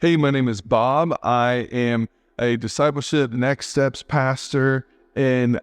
Hey, my name is Bob. I am a discipleship next steps pastor in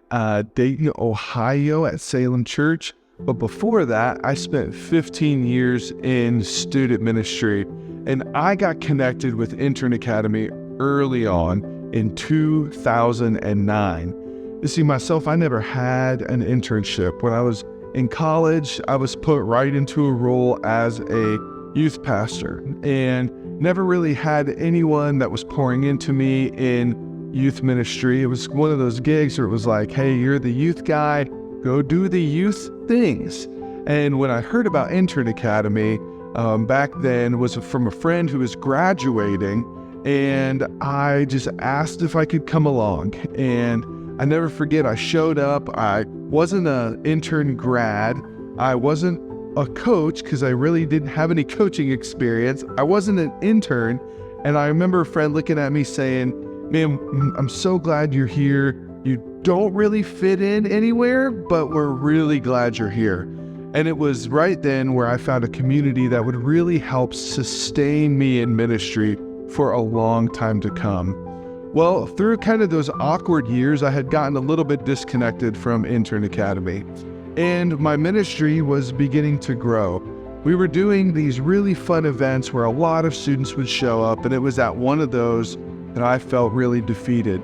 Dayton, Ohio at Salem Church. But before that, I spent 15 years in student ministry, and I got connected with Intern Academy early on in 2009. You see, myself, I never had an internship. When I was in college, I was put right into a role as a youth pastor and never really had anyone that was pouring into me in youth ministry. It was one of those gigs where it was like, hey, you're the youth guy, go do the youth things. And when I heard about Intern Academy, back then was from a friend who was graduating, and I just asked if I could come along. And I never forget, I showed up. I wasn't an intern grad. I wasn't a coach because I really didn't have any coaching experience. I wasn't an intern. And I remember a friend looking at me saying, man, I'm so glad you're here. You don't really fit in anywhere, but we're really glad you're here. And it was right then where I found a community that would really help sustain me in ministry for a long time to come. Well, through kind of those awkward years, I had gotten a little bit disconnected from Intern Academy, and my ministry was beginning to grow. We were doing these really fun events where a lot of students would show up, and it was at one of those that I felt really defeated.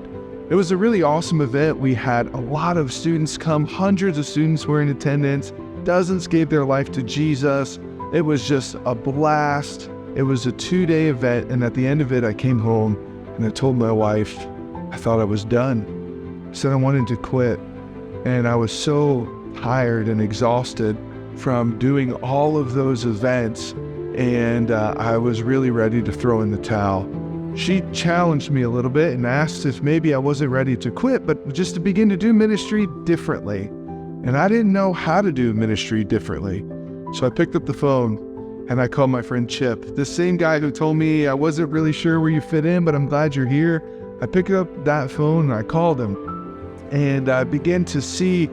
It was a really awesome event. We had a lot of students come, hundreds of students were in attendance, dozens gave their life to Jesus. It was just a blast. It was a 2-day event, and at the end of it, I came home and I told my wife I thought I was done. I said I wanted to quit, and I was so tired and exhausted from doing all of those events, and I was really ready to throw in the towel. She challenged me a little bit and asked if maybe I wasn't ready to quit, but just to begin to do ministry differently. And I didn't know how to do ministry differently. So I picked up the phone and I called my friend Chip, the same guy who told me I wasn't really sure where you fit in, but I'm glad you're here. I picked up that phone and I called him, and I began to see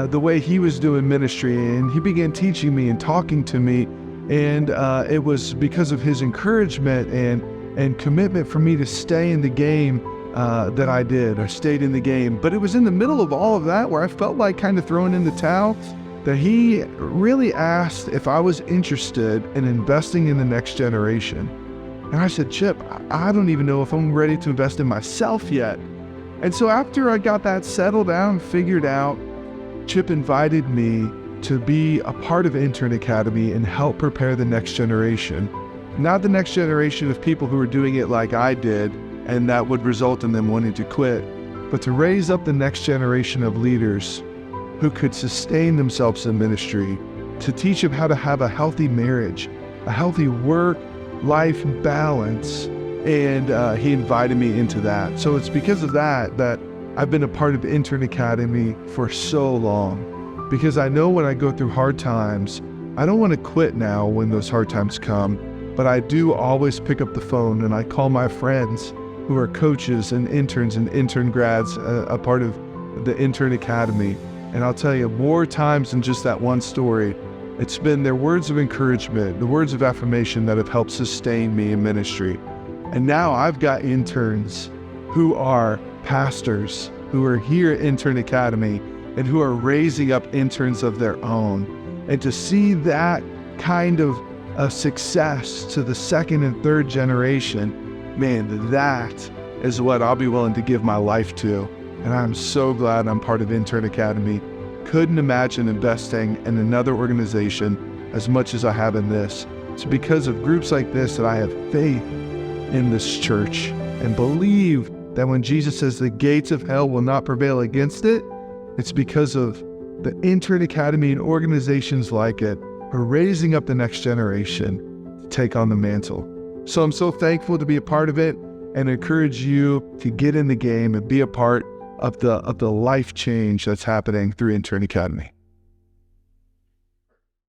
the way he was doing ministry, and he began teaching me and talking to me, and it was because of his encouragement and commitment for me to stay in the game that I did. I stayed in the game. But it was in the middle of all of that where I felt like kind of throwing in the towel that he really asked if I was interested in investing in the next generation. And I said, Chip, I don't even know if I'm ready to invest in myself yet. And so after I got that settled down, figured out, Chip invited me to be a part of Intern Academy and help prepare the next generation. Not the next generation of people who are doing it like I did, and that would result in them wanting to quit, but to raise up the next generation of leaders who could sustain themselves in ministry, to teach them how to have a healthy marriage, a healthy work-life balance, and he invited me into that. So it's because of that that I've been a part of Intern Academy for so long, because I know when I go through hard times, I don't want to quit now when those hard times come, but I do always pick up the phone and I call my friends who are coaches and interns and intern grads, a part of the Intern Academy. And I'll tell you, more times than just that one story, it's been their words of encouragement, the words of affirmation that have helped sustain me in ministry. And now I've got interns who are pastors, who are here at Intern Academy, and who are raising up interns of their own. And to see that kind of a success to the second and third generation, man, that is what I'll be willing to give my life to. And I'm so glad I'm part of Intern Academy. Couldn't imagine investing in another organization as much as I have in this. It's because of groups like this that I have faith in this church and believe that when Jesus says the gates of hell will not prevail against it, it's because of the Intern Academy and organizations like it are raising up the next generation to take on the mantle. So I'm so thankful to be a part of it and encourage you to get in the game and be a part of the life change that's happening through Intern Academy.